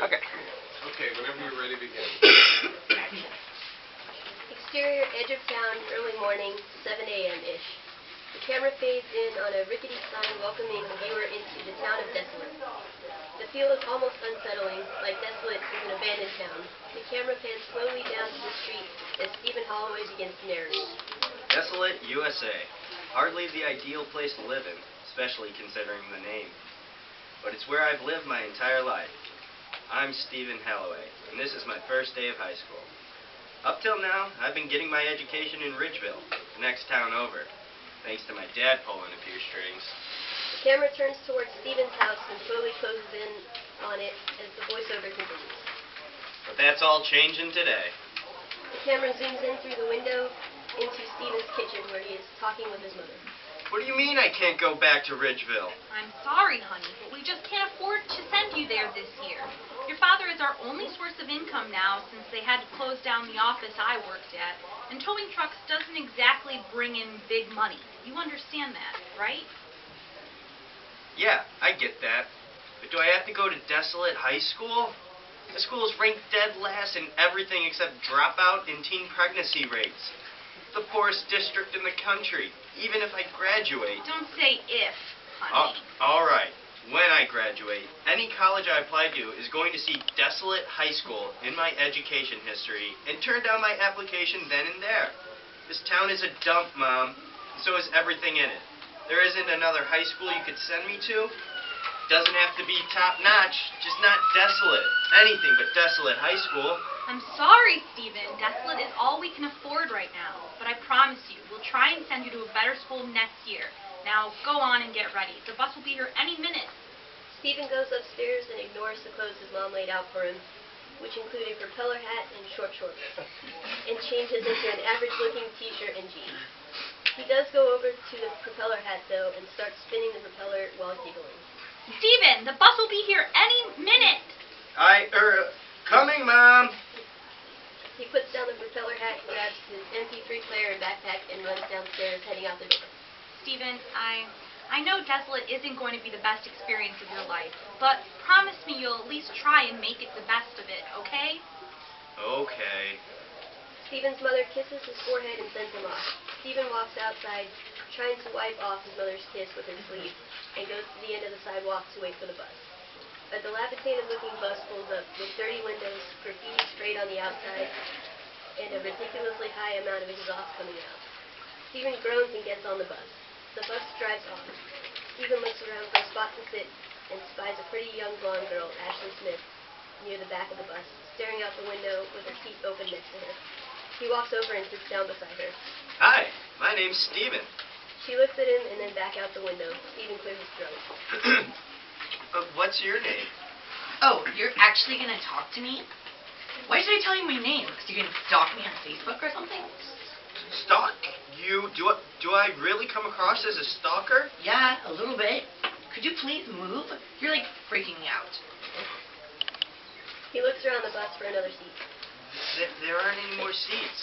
Okay. Okay, whenever you're ready, begin. Exterior, edge of town, early morning, 7 a.m.-ish. The camera fades in on a rickety sign welcoming the viewer into the town of Desolate. The feel is almost unsettling, like Desolate is an abandoned town. The camera pans slowly down to the street as Steven Halloway begins to narrate. Desolate, USA. Hardly the ideal place to live in, especially considering the name. But it's where I've lived my entire life. I'm Steven Halloway, and this is my first day of high school. Up till now, I've been getting my education in Ridgeville, the next town over, thanks to my dad pulling a few strings. The camera turns towards Steven's house and slowly closes in on it as the voiceover continues. But that's all changing today. The camera zooms in through the window into Steven's kitchen where he is talking with his mother. What do you mean I can't go back to Ridgeville? I'm sorry, honey, but we just can't afford to send you there this year. Your father is our only source of income now since they had to close down the office I worked at, and towing trucks doesn't exactly bring in big money. You understand that, right? Yeah, I get that. But do I have to go to Desolate High School? The school is ranked dead last in everything except dropout and teen pregnancy rates. The poorest district in the country, even if I graduate. Don't say if, honey. All right. When I graduate, any college I apply to is going to see Desolate High School in my education history and turn down my application then and there. This town is a dump, Mom. So is everything in it. There isn't another high school you could send me to. Doesn't have to be top-notch, just not Desolate. Anything but Desolate High School. I'm sorry, Steven. Desolate is all we can afford right now. But I promise you, we'll try and send you to a better school next year. Now, go on and get ready. The bus will be here any minute. Steven goes upstairs and ignores the clothes his mom laid out for him, which include a propeller hat and short shorts, and changes into an average-looking t-shirt and jeans. He does go over to the propeller hat, though, and starts spinning the propeller while giggling. Steven, the bus will be here any minute. Coming, Mom. He puts down the propeller hat, grabs his MP3 player and backpack, and runs downstairs, heading out the door. Steven, I know Desolate isn't going to be the best experience of your life, but promise me you'll at least try and make it the best of it, okay? Okay. Steven's mother kisses his forehead and sends him off. Steven walks outside, trying to wipe off his mother's kiss with his sleeve, and goes to the end of the sidewalk to wait for the bus. A dilapidated-looking bus pulls up with dirty windows, graffiti sprayed on the outside, and a ridiculously high amount of exhaust coming out. Steven groans and gets on the bus. The bus drives off. Steven looks around for a spot to sit and spies a pretty young blonde girl, Ashley Smith, near the back of the bus, staring out the window with her seat open next to her. He walks over and sits down beside her. Hi, my name's Steven. She looks at him and then back out the window. Steven clears his throat. What's your name? Oh, you're actually going to talk to me? Why should I tell you my name? Because you're going to stalk me on Facebook or something? Stalk? You? Do I really come across as a stalker? Yeah, a little bit. Could you please move? You're, like, freaking me out. He looks around the bus for another seat. There aren't any more seats.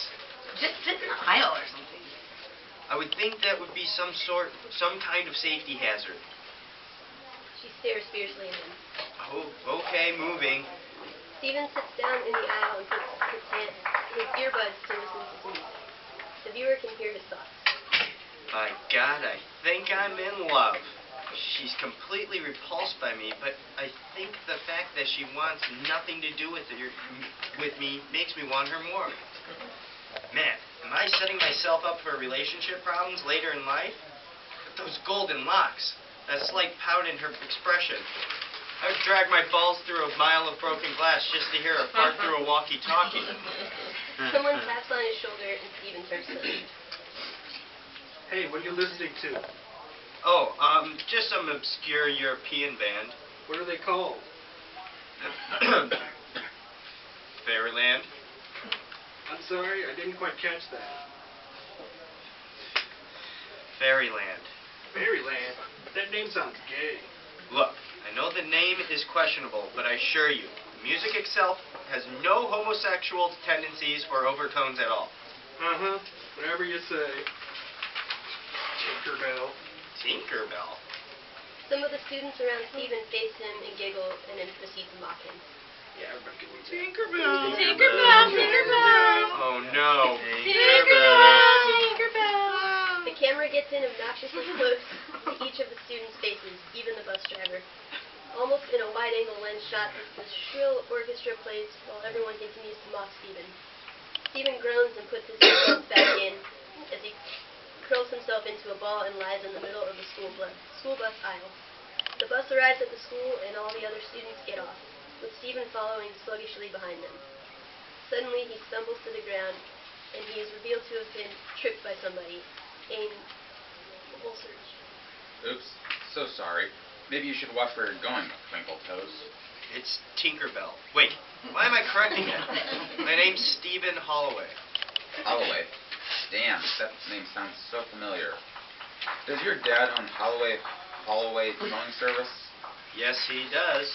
Just sit in the aisle or something. I would think that would be some kind of safety hazard. She stares fiercely at him. Oh, okay, moving. Steven sits down in the aisle and puts his earbuds to listen to some music. The viewer can hear his thoughts. My God, I think I'm in love. She's completely repulsed by me, but I think the fact that she wants nothing to do with me makes me want her more. Man, am I setting myself up for relationship problems later in life? But those golden locks, that slight pout in her expression. I would drag my balls through a mile of broken glass just to hear her fart through a walkie-talkie. Someone taps on his shoulder and Steven turns to him. Hey, what are you listening to? Oh, just some obscure European band. What are they called? Fairyland. I'm sorry, I didn't quite catch that. Fairyland. Fairyland? That name sounds gay. Look, I know the name is questionable, but I assure you, the music itself has no homosexual tendencies or overtones at all. Uh-huh. Whatever you say. Tinkerbell. Tinkerbell? Some of the students around Steven face him and giggle and then proceed to mock him. Yeah, everybody can read that. Tinkerbell. Tinkerbell. Oh no. Tinkerbell. The camera gets in obnoxiously close to each of the students' faces, even the bus driver. Almost in a wide-angle lens shot as the shrill orchestra plays while everyone continues to mock Steven. Steven groans and puts his headphones back in as he curls himself into a ball and lies in the middle of the school bus aisle. The bus arrives at the school and all the other students get off, with Steven following sluggishly behind them. Suddenly he stumbles to the ground and he is revealed to have been tripped by somebody. Aim. Full search. Oops, so sorry. Maybe you should watch where you're going, Twinkle Toes. It's Tinkerbell. Wait, why am I correcting it? My name's Steven Halloway. Holloway. Damn, that name sounds so familiar. Does your dad own Holloway Towing Service? Yes, he does.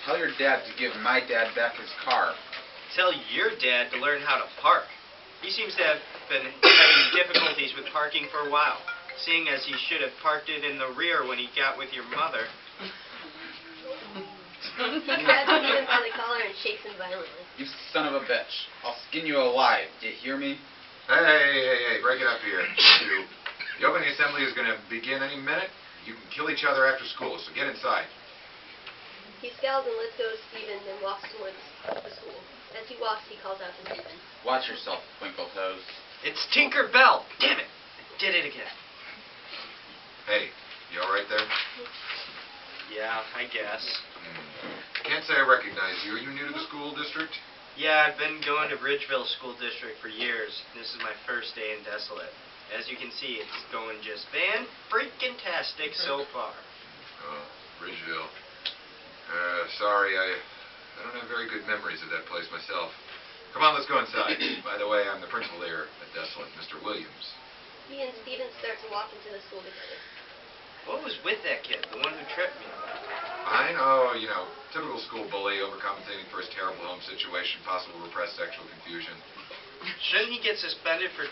Tell your dad to give my dad back his car. Tell your dad to learn how to park. He seems to have been having difficulties with parking for a while, seeing as he should have parked it in the rear when he got with your mother. He grabs Steven by the collar and shakes him violently. You son of a bitch. I'll skin you alive. Do you hear me? Hey, break it up here. You. The opening assembly is going to begin any minute. You can kill each other after school, so get inside. He scowls and lets go of Steven, then walks towards the school. As he walks, he calls out to Steven. Watch yourself, Twinkle Toes. It's Tinkerbell! Damn it! I did it again. Hey, you all right there? Yeah, I guess. Can't say I recognize you. Are you new to the school district? Yeah, I've been going to Bridgeville School District for years. This is my first day in Desolate. As you can see, it's going just fan-freaking-tastic so far. Oh, Bridgeville. Sorry, I don't have very good memories of that place myself. Come on, let's go inside. By the way, I'm the principal here at Desolate, Mr. Williams. He and Steven start to walk into the school together. What was with that kid, the one who tripped me? I know, typical school bully, overcompensating for his terrible home situation, possible repressed sexual confusion. Shouldn't he get suspended for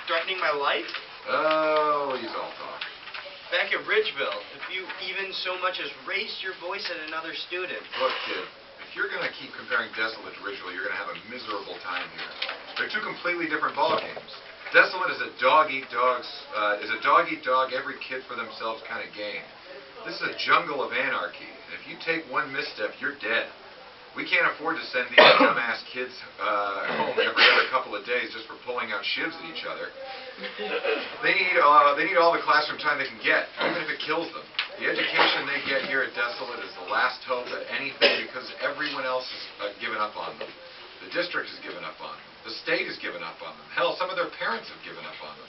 threatening my life? Oh, he's all talk. Back at Ridgeville, if you even so much as raised your voice at another student. Look, kid, if you're going to keep comparing Desolate to Ridgeville, you're going to have a miserable time here. They're two completely different ballgames. Desolate is a dog-eat-dog, every kid for themselves kind of game. This is a jungle of anarchy, and if you take one misstep, you're dead. We can't afford to send these dumbass kids home every other couple of days just for pulling out shivs at each other. They need all the classroom time they can get, even if it kills them. The education they get here at Desolate is the last hope at anything because everyone else has given up on them. The district has given up on them. The state has given up on them. Hell, some of their parents have given up on them.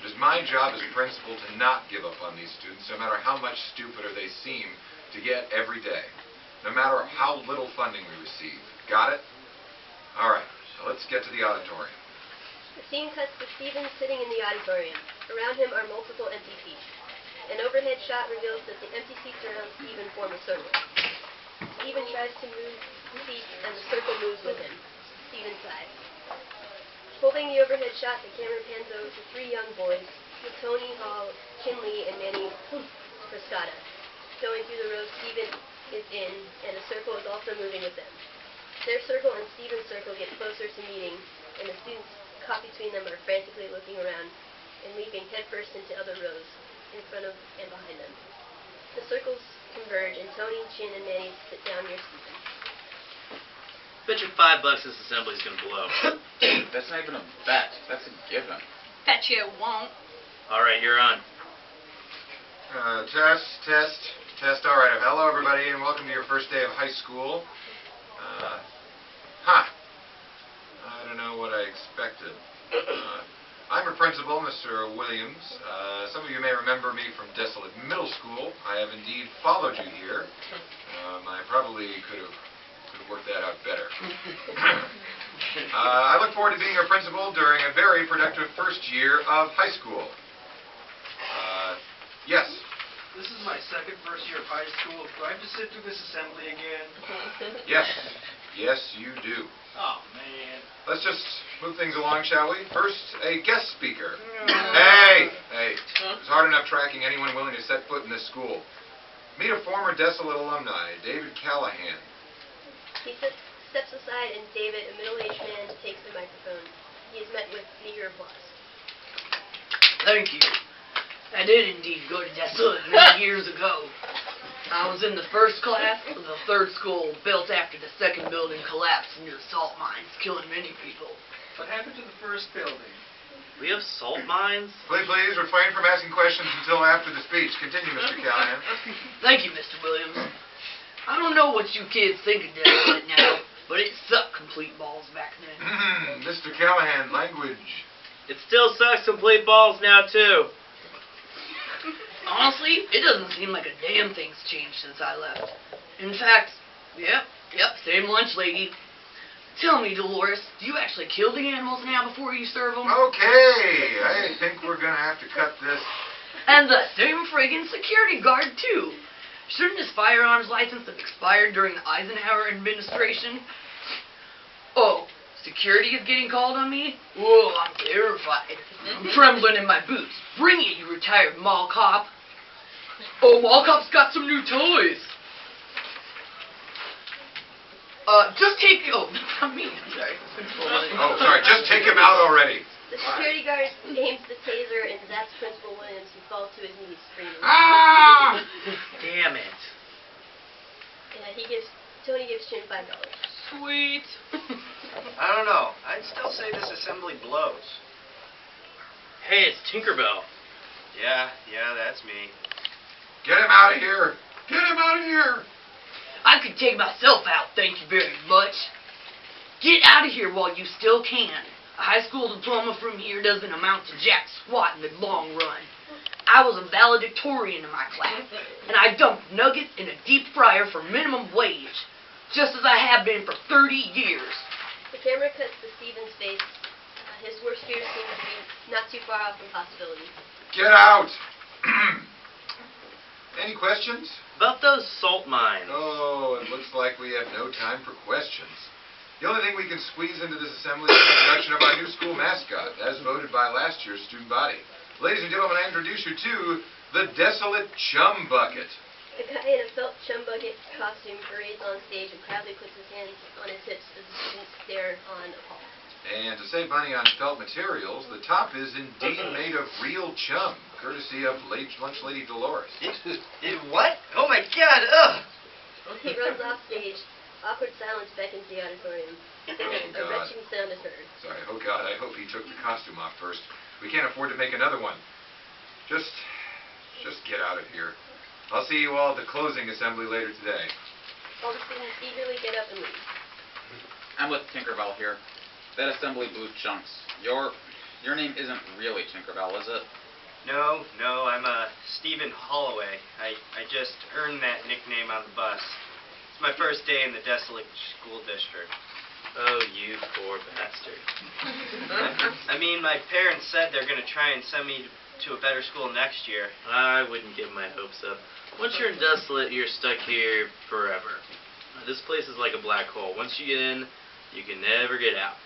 It is my job as principal to not give up on these students, no matter how much stupider they seem to get every day. No matter how little funding we receive. Got it? All right, so let's get to the auditorium. The scene cuts to Steven sitting in the auditorium. Around him are multiple empty seats. An overhead shot reveals that the empty seats around Steven form a circle. Steven tries to move the seats, and the circle moves with him. Steven sighs. Holding the overhead shot, the camera pans over to three young boys, Tony Hall, Kinley, and Manny Frescata. Going through the rows Steven is in, and the circle is also moving with them. Their circle and Steven's circle get closer to meeting, and the students caught between them are frantically looking around and leaping headfirst into other rows, in front of and behind them. The circles converge, and Tony, Chin, and Manny sit down near Steven. Bet you $5 this assembly's gonna blow. That's not even a bet. That's a given. Bet you it won't. Alright, you're on. Test. All right. Hello, everybody, and welcome to your first day of high school. I don't know what I expected. I'm your principal, Mr. Williams. Some of you may remember me from Desolate Middle School. I have indeed followed you here. I probably could have worked that out better. I look forward to being your principal during a very productive first year of high school. Yes. This is my first year of high school. Do I have to sit through this assembly again? Yes, you do. Oh, man. Let's just move things along, shall we? First, a guest speaker. Hey! It's hard enough tracking anyone willing to set foot in this school. Meet a former Desolate alumni, David Callahan. He steps aside, and David, a middle-aged man, takes the microphone. He is met with meager applause. Thank you. I did indeed go to Desolate many years ago. I was in the first class of the third school built after the second building collapsed near salt mines, killing many people. What happened to the first building? We have salt mines? Please refrain from asking questions until after the speech. Continue, Mr. Callahan. Thank you, Mr. Williams. I don't know what you kids think of Desolate now, but it sucked complete balls back then. Mr. Callahan, language. It still sucks complete balls now, too. Honestly, it doesn't seem like a damn thing's changed since I left. In fact, yep, same lunch lady. Tell me, Dolores, do you actually kill the animals now before you serve them? Okay, I think we're gonna have to cut this. And the same friggin' security guard, too. Shouldn't his firearms license have expired during the Eisenhower administration? Oh, security is getting called on me? Whoa, I'm terrified. I'm trembling in my boots. Bring it, you retired mall cop. Oh, mall cop's got some new toys. Just take... Oh, not me. I'm sorry. Oh, sorry, just take him out already. The security guard aims the taser and zaps Principal Williams, who falls to his knees screaming. Ah! Damn it. Tony gives Chin $5. Sweet. I don't know. I'd still say this assembly blows. Hey, it's Tinkerbell. Yeah, that's me. Get him out of here. Get him out of here. I could take myself out, thank you very much. Get out of here while you still can. A high school diploma from here doesn't amount to jack squat in the long run. I was a valedictorian in my class, and I dumped nuggets in a deep fryer for minimum wage, just as I have been for 30 years. The camera cuts to Steven's face. His worst fears seem to be not too far off from possibility. Get out. Any questions? About those salt mines. Oh, it looks like we have no time for questions. The only thing we can squeeze into this assembly is the introduction of our new school mascot, as voted by last year's student body. Ladies and gentlemen, I introduce you to the Desolate Chum Bucket. A guy in a felt chum bucket costume parades on stage and proudly puts his hands on his hips as the students stare on appalled. And to save money on felt materials, the top is indeed made of real chum, courtesy of lunch lady Dolores. What? Oh my God! Ugh! He runs off stage. Awkward silence beckons the auditorium. Oh, A God. retching sound is heard. Sorry. Oh, God, I hope he took the costume off first. We can't afford to make another one. Just get out of here. I'll see you all at the closing assembly later today. All the students eagerly get up and leave. I'm with Tinkerbell here. That assembly booth chunks. Your name isn't really Tinkerbell, is it? No, I'm Steven Halloway. I just earned that nickname on the bus. It's my first day in the Desolate School District. Oh, you poor bastard. I mean, my parents said they're going to try and send me to a better school next year. I wouldn't get my hopes up. Once you're in Desolate, you're stuck here forever. This place is like a black hole. Once you get in, you can never get out.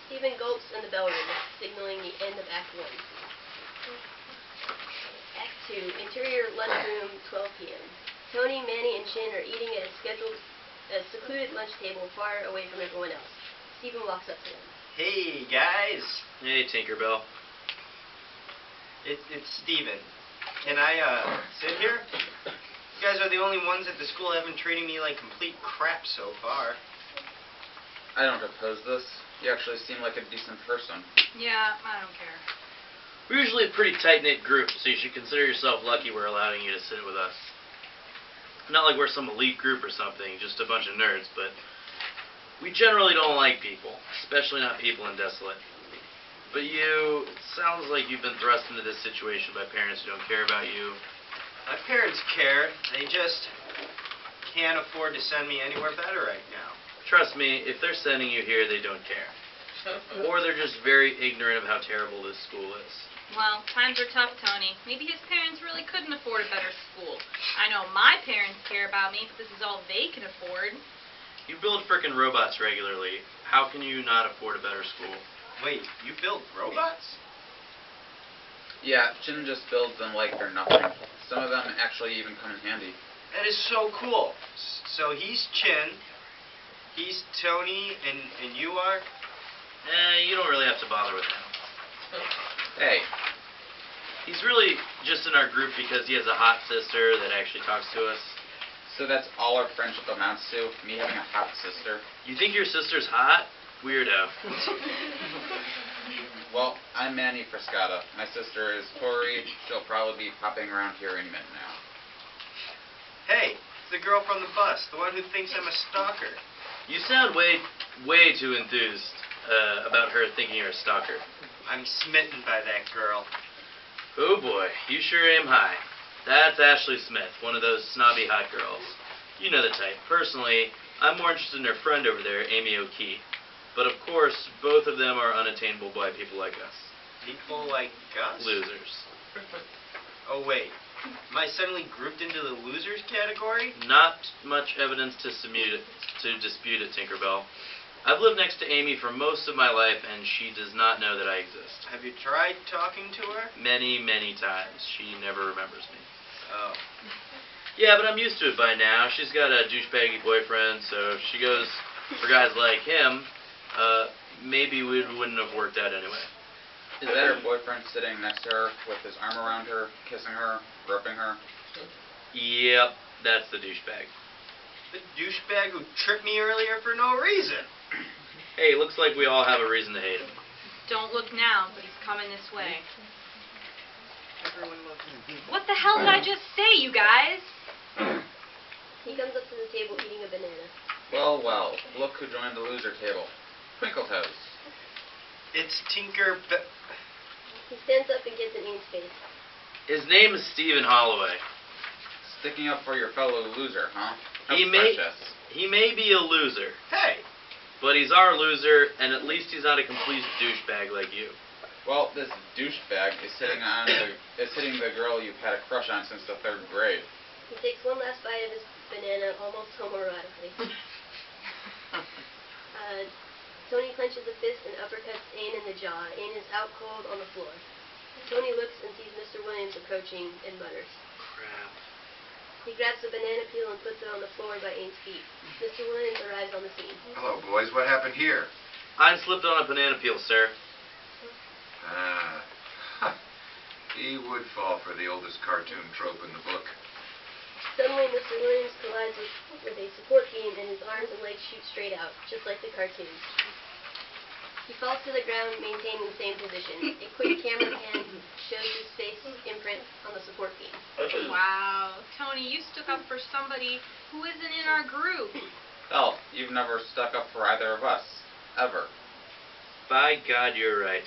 Stephen gulps and the bell rings, signaling the end of Act 1. Act 2, interior lunchroom, 12 p.m. Tony, Manny, and Chin are eating at a secluded lunch table far away from everyone else. Stephen walks up to them. Hey, guys. Hey, Tinkerbell. It's Steven. Can I, sit here? You guys are the only ones at the school that have been treating me like complete crap so far. I don't oppose this. You actually seem like a decent person. Yeah, I don't care. We're usually a pretty tight-knit group, so you should consider yourself lucky we're allowing you to sit with us. Not like we're some elite group or something, just a bunch of nerds, but we generally don't like people, especially not people in Desolate. But you, it sounds like you've been thrust into this situation by parents who don't care about you. My parents care. They just can't afford to send me anywhere better right now. Trust me, if they're sending you here, they don't care. Or they're just very ignorant of how terrible this school is. Well, times are tough, Tony. Maybe his parents really couldn't afford a better school. I know my parents care about me, but this is all they can afford. You build frickin' robots regularly. How can you not afford a better school? Wait, you build robots? Yeah, Chin just builds them like they're nothing. Some of them actually even come in handy. That is so cool. So he's Chin, He's Tony, and you are? You don't really have to bother with him. Hey, He's really just in our group because he has a hot sister that actually talks to us. so that's all our friendship amounts to? Me having a hot sister? You think your sister's hot? Weirdo. Well, I'm Manny Frescata. My sister is Tori. She'll probably be popping around here any minute now. Hey, it's the girl from the bus, the one who thinks I'm a stalker. You sound way too enthused about her thinking you're a stalker. I'm smitten by that girl. Oh boy, you sure aim high. That's Ashley Smith, one of those snobby hot girls. You know the type. Personally, I'm more interested in her friend over there, Amy O'Kee. But of course, both of them are unattainable by people like us. People like us? Losers. Oh wait, am I suddenly grouped into the losers category? Not much evidence to dispute it, Tinkerbell. I've lived next to Amy for most of my life, and she does not know that I exist. Have you tried talking to her? Many times. She never remembers me. Oh. Yeah, but I'm used to it by now. She's got a douchebaggy boyfriend, so if she goes for guys like him, maybe we wouldn't have worked out anyway. Is that her boyfriend sitting next to her with his arm around her, kissing her, groping her? Yep, that's the douchebag. The douchebag who tripped me earlier for no reason. Hey, looks like we all have a reason to hate him. Don't look now, but he's coming this way. Everyone looks. What the hell did I just say, you guys? He comes up to the table eating a banana. Well, look who joined the loser table. Twinkle Toes. It's He stands up and gets in Ian's face. His name is Steven Halloway. Sticking up for your fellow loser, huh? How He may be a loser, Hey! but he's our loser, and at least he's not a complete douchebag like you. Well, this douchebag is hitting the girl you've had a crush on since the 3rd grade. He takes one last bite of his banana, almost homoerotically. Tony clenches a fist and uppercuts Ian in the jaw. Ian is out cold on the floor. Tony looks and sees Mr. Williams approaching and mutters. Crap. He grabs the banana peel and puts it on the floor by Ian's feet. Mr. Williams arrives on the scene. Hello, boys. What happened here? I slipped on a banana peel, sir. He would fall for the oldest cartoon trope in the book. Suddenly, Mr. Williams collides with a support beam and his arms and legs shoot straight out, just like the cartoons. He falls to the ground, maintaining the same position. A quick camera pan shows his face imprint on the support beam. Wow, Tony, you stuck up for somebody who isn't in our group. Hell, you've never stuck up for either of us. Ever. By God, you're right.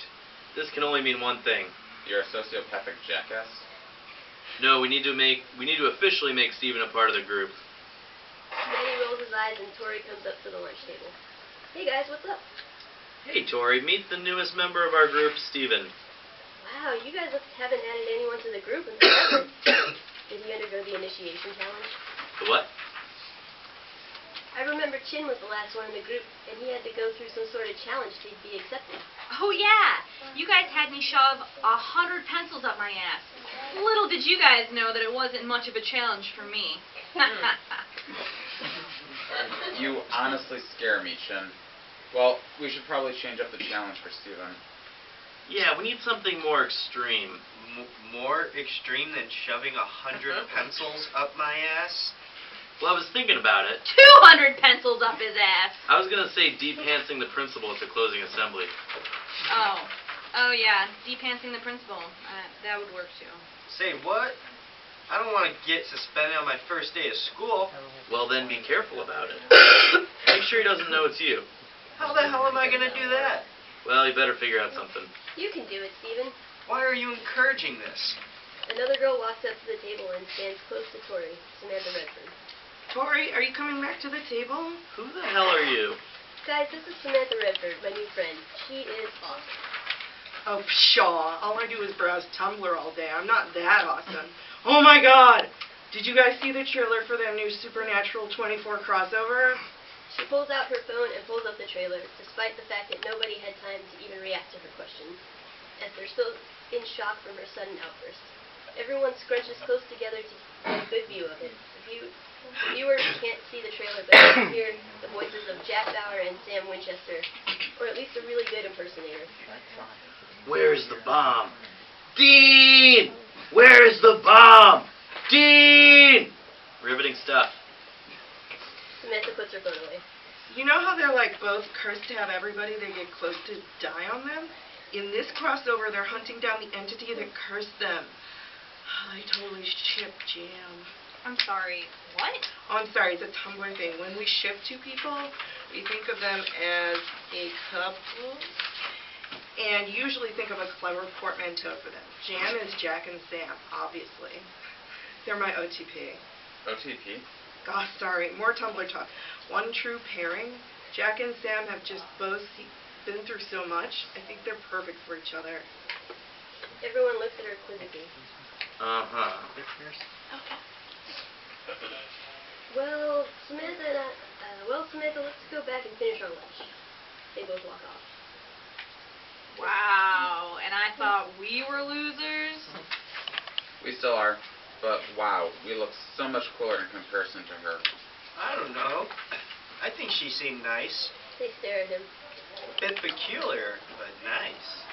This can only mean one thing. You're a sociopathic jackass. No, we need to officially make Steven a part of the group. Manny rolls his eyes and Tori comes up to the lunch table. Hey guys, what's up? Hey, Tori, meet the newest member of our group, Steven. Wow, you guys haven't added anyone to the group in forever. Did he undergo the initiation challenge? The what? I remember Chin was the last one in the group, and he had to go through some sort of challenge to be accepted. Oh yeah, you guys had me shove 100 pencils up my ass. Little did you guys know that it wasn't much of a challenge for me. You honestly scare me, Chin. Well, we should probably change up the challenge for Steven. Yeah, we need something more extreme. More extreme than shoving 100 pencils up my ass? Well, I was thinking about it. 200 pencils up his ass. I was going to say deep-pantsing the principal at the closing assembly. Oh yeah, deep-pantsing the principal. That would work too. Say what? I don't want to get suspended on my first day of school. Well, then be careful about it. Make sure he doesn't know it's you. How the hell am I going to do that? Well, you better figure out something. You can do it, Steven. Why are you encouraging this? Another girl walks up to the table and stands close to Tori, Samantha Redford. Tori, are you coming back to the table? Who the hell are you? Guys, this is Samantha Redford, my new friend. She is awesome. Oh, pshaw. All I do is browse Tumblr all day. I'm not that awesome. Oh my god! Did you guys see the trailer for that new Supernatural 24 crossover? She pulls out her phone and pulls up the trailer, despite the fact that nobody had time to even react to her questions, as they're still in shock from her sudden outburst. Everyone scrunches close together to get a good view of it. The viewers can't see the trailer, but you can hear the voices of Jack, Winchester, or at least a really good impersonator. Where's the bomb? Dean! Where's the bomb? Dean! Riveting stuff. Samantha puts her phone away. You know how they're like both cursed to have everybody they get close to die on them? In this crossover, they're hunting down the entity that cursed them. I totally ship Jam. I'm sorry. What? Oh, I'm sorry, it's a Tumblr thing. When we ship two people, we think of them as a couple, and usually think of a clever portmanteau for them. Jam is Jack and Sam, obviously. They're my OTP. OTP? Gosh, sorry, more Tumblr talk. One true pairing. Jack and Sam have just both been through so much. I think they're perfect for each other. Everyone looks at her quizzically. Uh-huh. Well, Samantha, let's go back and finish our lunch. They both walk off. Wow, and I thought we were losers? We still are. But wow, we look so much cooler in comparison to her. I don't know. I think she seemed nice. They stare at him. Bit peculiar, but nice.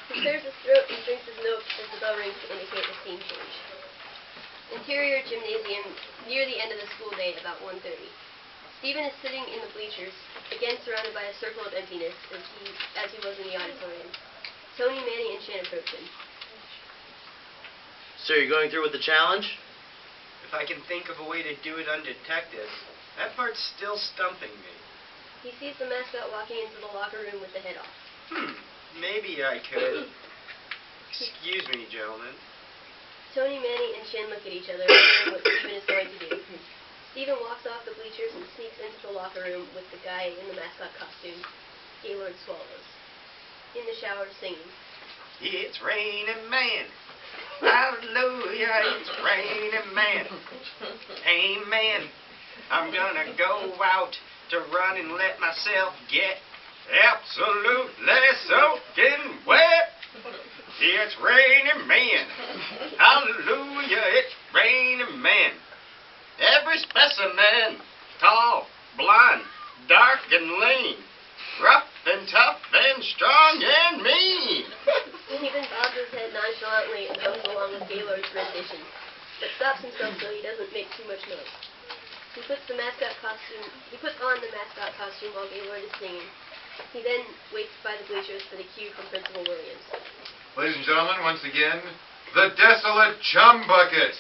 He clears his throat and drinks his milk as the bell rings to indicate the scene change. Interior gymnasium, near the end of the school day, about 1:30. Stephen is sitting in the bleachers, again surrounded by a circle of emptiness, as he was in the auditorium. Tony, Manny, and Shan approach him. So you're going through with the challenge? If I can think of a way to do it undetected, that part's still stumping me. He sees the mascot walking into the locker room with the head off. Maybe I could. Excuse me, gentlemen. Tony, Manny, and Shin look at each other, wondering what Stephen is going to do. Stephen walks off the bleachers and sneaks into the locker room with the guy in the mascot costume, Gaylord Swallows, in the shower singing. It's raining man. Hallelujah, it's raining man. Amen. I'm gonna go out to run and let myself get absolutely soaking wet. It's raining man. Hallelujah, it's raining man. Every specimen, tall, blonde, dark and lean, rough and tough and strong and mean. Stephen bobs his head nonchalantly and hums along with Gaylord's rendition, but stops himself so he doesn't make too much noise. He puts on the mascot costume while Gaylord is singing. He then waits by the bleachers for the cue from Principal Williams. Ladies and gentlemen, once again, the Desolate Chum Bucket.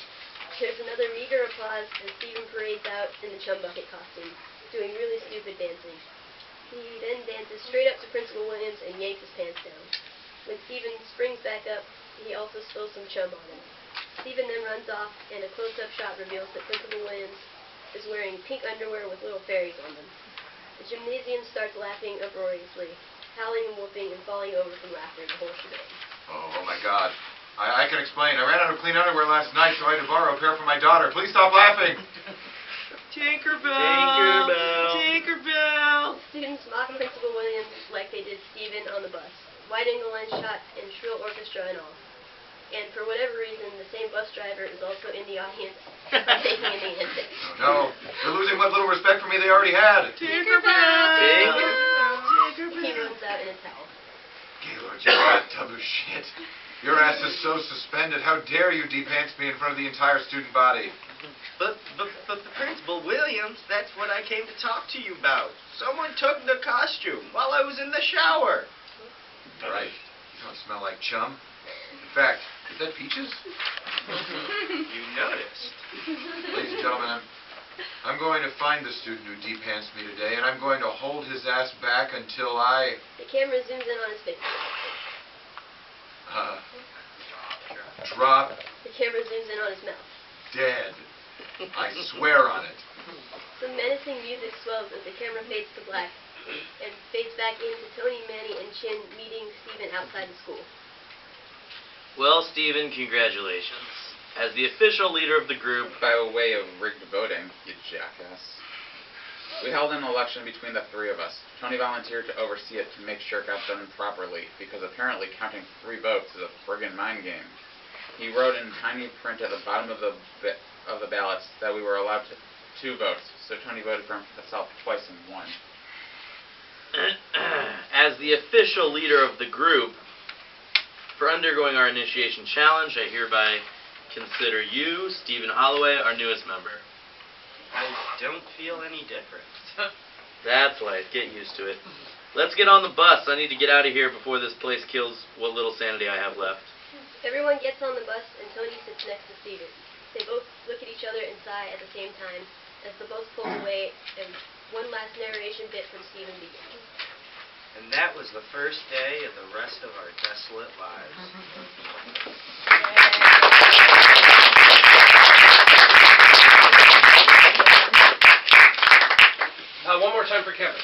There's another eager applause as Stephen parades out in the chum bucket costume, doing really stupid dancing. He then dances straight up to Principal Williams and yanks his pants down. When Stephen springs back up, he also spills some chum on him. Stephen then runs off, and a close-up shot reveals that Principal Williams is wearing pink underwear with little fairies on them. The gymnasium starts laughing uproariously, howling and whooping and falling over from laughter the whole shebang. Oh my God. I can explain. I ran out of clean underwear last night, so I had to borrow a pair from my daughter. Please stop laughing. Tinkerbell! Tinkerbell! Tinkerbell! Students mock Principal Williams like they did Stephen on the bus. Wide-angle lens shot and shrill orchestra and all. And for whatever reason, the same bus driver is also in the audience taking in the antics. No, they're losing what little respect for me they already had. Tinkerbell! He runs out in a towel. Gaylord, you fat tub of shit. Your ass is so suspended. How dare you de-pants me in front of the entire student body? But Principal Williams, that's what I came to talk to you about. Someone took the costume while I was in the shower. Right. You don't smell like chum. In fact, is that Peaches? You noticed. Ladies and gentlemen, I'm going to find the student who de-pants me today, and I'm going to hold his ass back until I... The camera zooms in on his face. Drop The camera zooms in on his mouth. dead. I swear on it. Some menacing music swells as the camera fades to black and fades back into Tony, Manny, and Chin meeting Stephen outside the school. Well, Stephen, congratulations. As the official leader of the group, By way of rigged voting, you jackass. We held an election between the three of us. Tony volunteered to oversee it to make sure it got done properly, because apparently counting 3 votes is a friggin' mind game. He wrote in tiny print at the bottom of the ballots that we were allowed 2 votes, so Tony voted for himself twice and won. As the official leader of the group, for undergoing our initiation challenge, I hereby consider you, Steven Halloway, our newest member. I don't feel any different. That's right. Get used to it. Let's get on the bus. I need to get out of here before this place kills what little sanity I have left. Everyone gets on the bus and Tony sits next to Steven. They both look at each other and sigh at the same time as the bus pulls away and one last narration bit from Steven begins. And that was the first day of the rest of our desolate lives. One more time for Kevin.